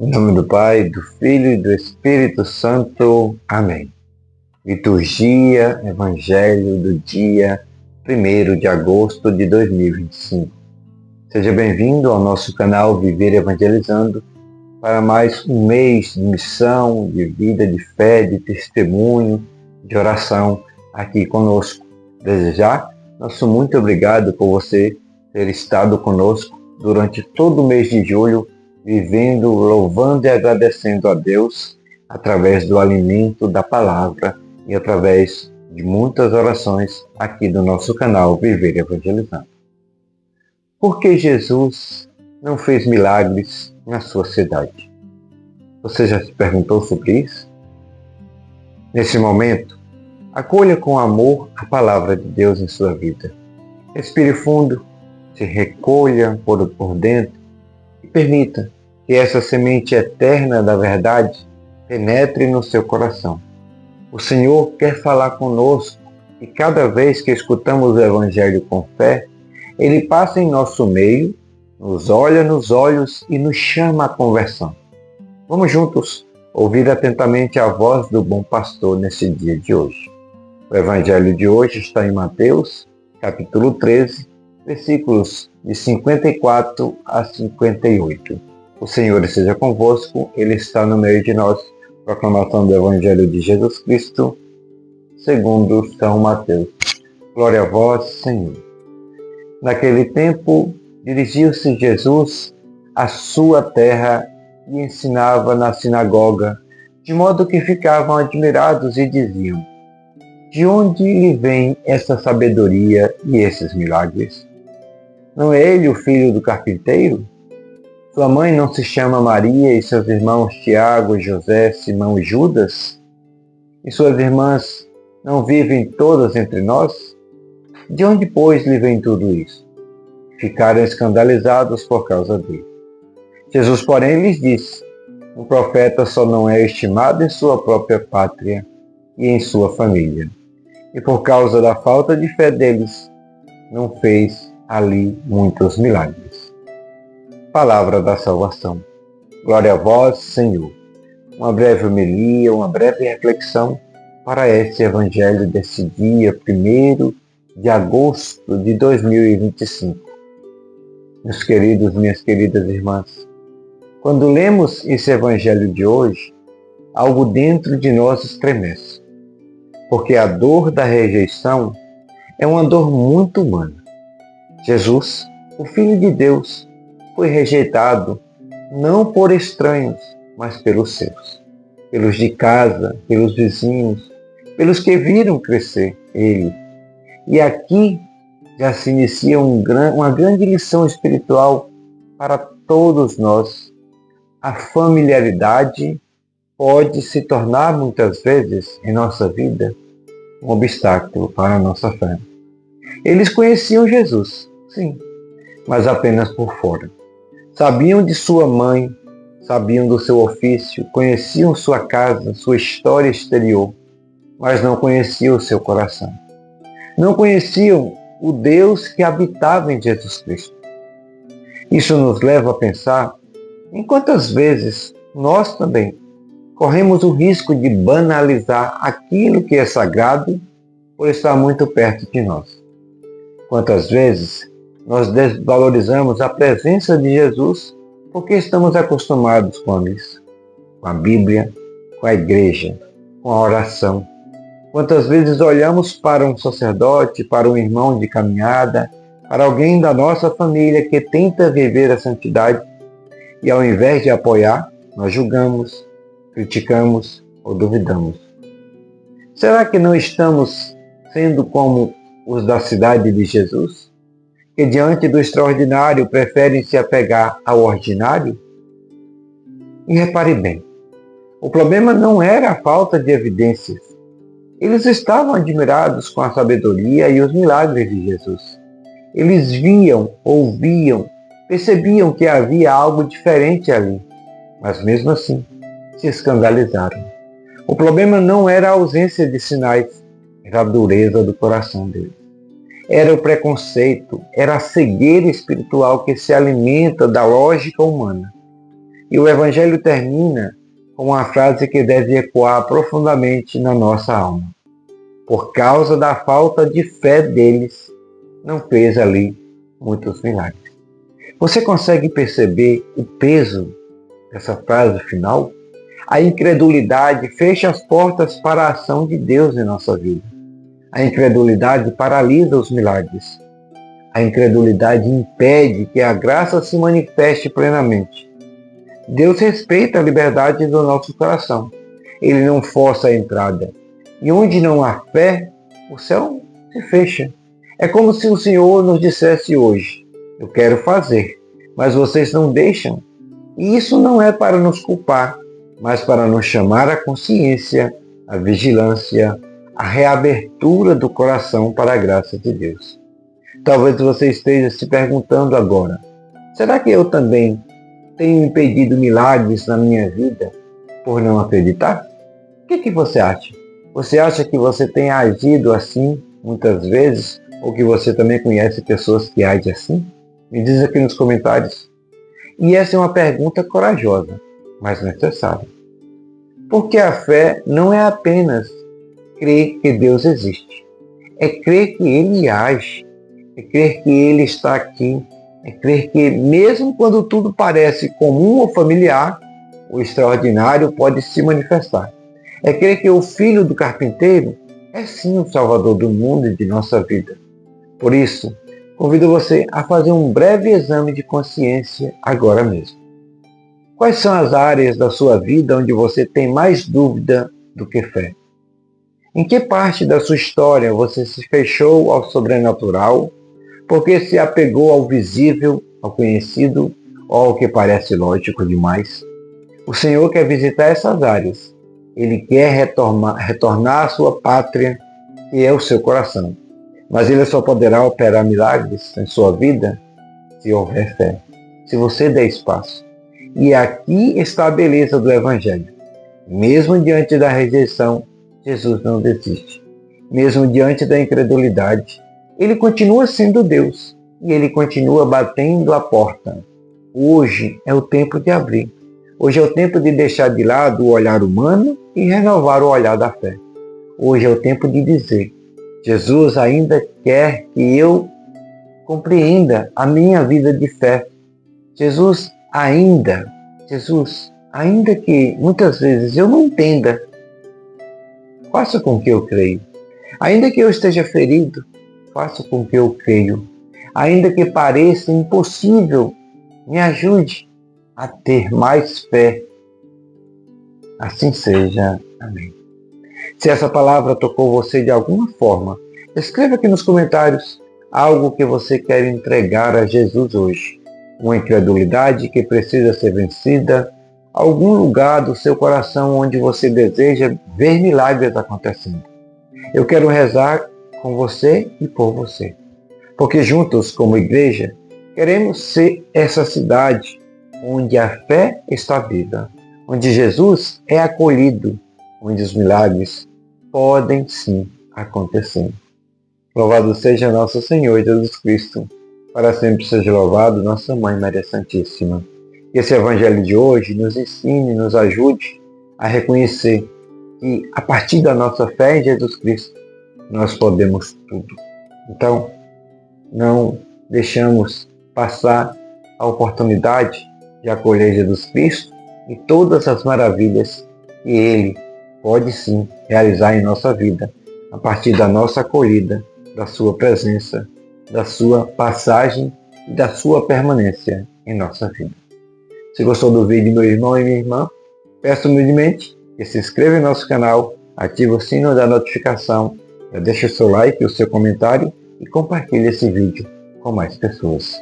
Em nome do Pai, do Filho e do Espírito Santo. Amém. Liturgia, Evangelho do dia 1º de agosto de 2025. Seja bem-vindo ao nosso canal Viver Evangelizando para mais um mês de missão, de vida, de fé, de testemunho, de oração aqui conosco. Desde já, nosso muito obrigado por você ter estado conosco durante todo o mês de julho, vivendo, louvando e agradecendo a Deus através do alimento da palavra e através de muitas orações aqui do nosso canal Viver Evangelizando. Por que Jesus não fez milagres na sua cidade? Você já se perguntou sobre isso? Nesse momento, acolha com amor a palavra de Deus em sua vida. Respire fundo, se recolha por dentro e permita que essa semente eterna da verdade penetre no seu coração. O Senhor quer falar conosco e cada vez que escutamos o Evangelho com fé, Ele passa em nosso meio, nos olha nos olhos e nos chama à conversão. Vamos juntos ouvir atentamente a voz do bom pastor nesse dia de hoje. O Evangelho de hoje está em Mateus, capítulo 13, versículos de 54 a 58. O Senhor esteja convosco, Ele está no meio de nós. Proclamação do Evangelho de Jesus Cristo, segundo São Mateus. Glória a vós, Senhor. Naquele tempo, dirigiu-se Jesus à sua terra e ensinava na sinagoga, de modo que ficavam admirados e diziam: de onde lhe vem essa sabedoria e esses milagres? Não é ele o filho do carpinteiro? Sua mãe não se chama Maria e seus irmãos Tiago, José, Simão e Judas? E suas irmãs não vivem todas entre nós? De onde, pois, lhe vem tudo isso? Ficaram escandalizados por causa dele. Jesus, porém, lhes disse: um profeta só não é estimado em sua própria pátria e em sua família. E por causa da falta de fé deles, não fez ali muitos milagres. Palavra da salvação. Glória a vós, Senhor. Uma breve homilia, uma breve reflexão para esse Evangelho desse dia 1º de agosto de 2025. Meus queridos, minhas queridas irmãs, quando lemos esse Evangelho de hoje, algo dentro de nós estremece, porque a dor da rejeição é uma dor muito humana. Jesus, o Filho de Deus, foi rejeitado não por estranhos, mas pelos seus, pelos de casa, pelos vizinhos, pelos que viram crescer ele. E aqui já se inicia uma grande lição espiritual para todos nós. A familiaridade pode se tornar muitas vezes em nossa vida um obstáculo para a nossa fé. Eles conheciam Jesus, sim, mas apenas por fora. Sabiam de sua mãe, sabiam do seu ofício, conheciam sua casa, sua história exterior, mas não conheciam o seu coração. Não conheciam o Deus que habitava em Jesus Cristo. Isso nos leva a pensar em quantas vezes nós também corremos o risco de banalizar aquilo que é sagrado por estar muito perto de nós. Quantas vezes nós desvalorizamos a presença de Jesus porque estamos acostumados com isso, com a Bíblia, com a igreja, com a oração. Quantas vezes olhamos para um sacerdote, para um irmão de caminhada, para alguém da nossa família que tenta viver a santidade e ao invés de apoiar, nós julgamos, criticamos ou duvidamos. Será que não estamos sendo como os da cidade de Jesus, que diante do extraordinário preferem se apegar ao ordinário? E repare bem, o problema não era a falta de evidências. Eles estavam admirados com a sabedoria e os milagres de Jesus. Eles viam, ouviam, percebiam que havia algo diferente ali, mas mesmo assim se escandalizaram. O problema não era a ausência de sinais, era a dureza do coração deles. Era o preconceito, era a cegueira espiritual que se alimenta da lógica humana. E o Evangelho termina com uma frase que deve ecoar profundamente na nossa alma. Por causa da falta de fé deles, não fez ali muitos milagres. Você consegue perceber o peso dessa frase final? A incredulidade fecha as portas para a ação de Deus em nossa vida. A incredulidade paralisa os milagres. A incredulidade impede que a graça se manifeste plenamente. Deus respeita a liberdade do nosso coração. Ele não força a entrada. E onde não há fé, o céu se fecha. É como se o Senhor nos dissesse hoje: eu quero fazer, mas vocês não deixam. E isso não é para nos culpar, mas para nos chamar à consciência, à vigilância, à reabertura do coração para a graça de Deus. Talvez você esteja se perguntando agora: será que eu também tenho impedido milagres na minha vida por não acreditar? O que você acha? Você acha que você tem agido assim muitas vezes? Ou que você também conhece pessoas que agem assim? Me diz aqui nos comentários. E essa é uma pergunta corajosa, mas necessária. Porque a fé não é apenas crer que Deus existe. É crer que Ele age. É crer que Ele está aqui. É crer que mesmo quando tudo parece comum ou familiar, o extraordinário pode se manifestar. É crer que o Filho do Carpinteiro é sim o Salvador do mundo e de nossa vida. Por isso, convido você a fazer um breve exame de consciência agora mesmo. Quais são as áreas da sua vida onde você tem mais dúvida do que fé? Em que parte da sua história você se fechou ao sobrenatural porque se apegou ao visível, ao conhecido ou ao que parece lógico demais? O Senhor quer visitar essas áreas. Ele quer retornar à sua pátria, que é o seu coração. Mas Ele só poderá operar milagres em sua vida se houver fé, se você der espaço. E aqui está a beleza do Evangelho. Mesmo diante da rejeição, Jesus não desiste. Mesmo diante da incredulidade, Ele continua sendo Deus e Ele continua batendo a porta. Hoje é o tempo de abrir. Hoje é o tempo de deixar de lado o olhar humano e renovar o olhar da fé. Hoje é o tempo de dizer: Jesus ainda quer que eu compreenda a minha vida de fé. Jesus, ainda que muitas vezes eu não entenda, faça com que eu creio. Ainda que eu esteja ferido, faça com que eu creio. Ainda que pareça impossível, me ajude a ter mais fé. Assim seja. Amém. Se essa palavra tocou você de alguma forma, escreva aqui nos comentários algo que você quer entregar a Jesus hoje. Uma incredulidade que precisa ser vencida, algum lugar do seu coração onde você deseja ver milagres acontecendo. Eu quero rezar com você e por você, porque juntos, como igreja, queremos ser essa cidade onde a fé está viva, onde Jesus é acolhido, onde os milagres podem sim acontecer. Louvado seja nosso Senhor Jesus Cristo, para sempre seja louvado nossa Mãe Maria Santíssima. Que esse Evangelho de hoje nos ensine, nos ajude a reconhecer que a partir da nossa fé em Jesus Cristo, nós podemos tudo. Então, não deixamos passar a oportunidade de acolher Jesus Cristo e todas as maravilhas que Ele pode sim realizar em nossa vida, a partir da nossa acolhida, da sua presença, da sua passagem e da sua permanência em nossa vida. Se gostou do vídeo, meu irmão e minha irmã, peço humildemente que se inscreva em nosso canal, ative o sino da notificação, deixe o seu like, o seu comentário e compartilhe esse vídeo com mais pessoas.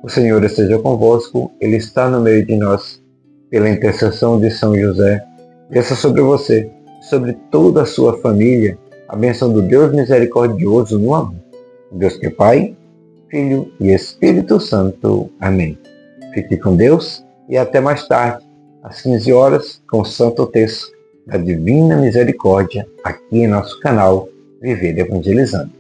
O Senhor esteja convosco, Ele está no meio de nós. Pela intercessão de São José, desça sobre você, sobre toda a sua família, a bênção do Deus misericordioso no amor. Deus que é Pai, Filho e Espírito Santo. Amém. Fique com Deus e até mais tarde, às 15 horas, com o Santo Texto da Divina Misericórdia, aqui em nosso canal Viver Evangelizando.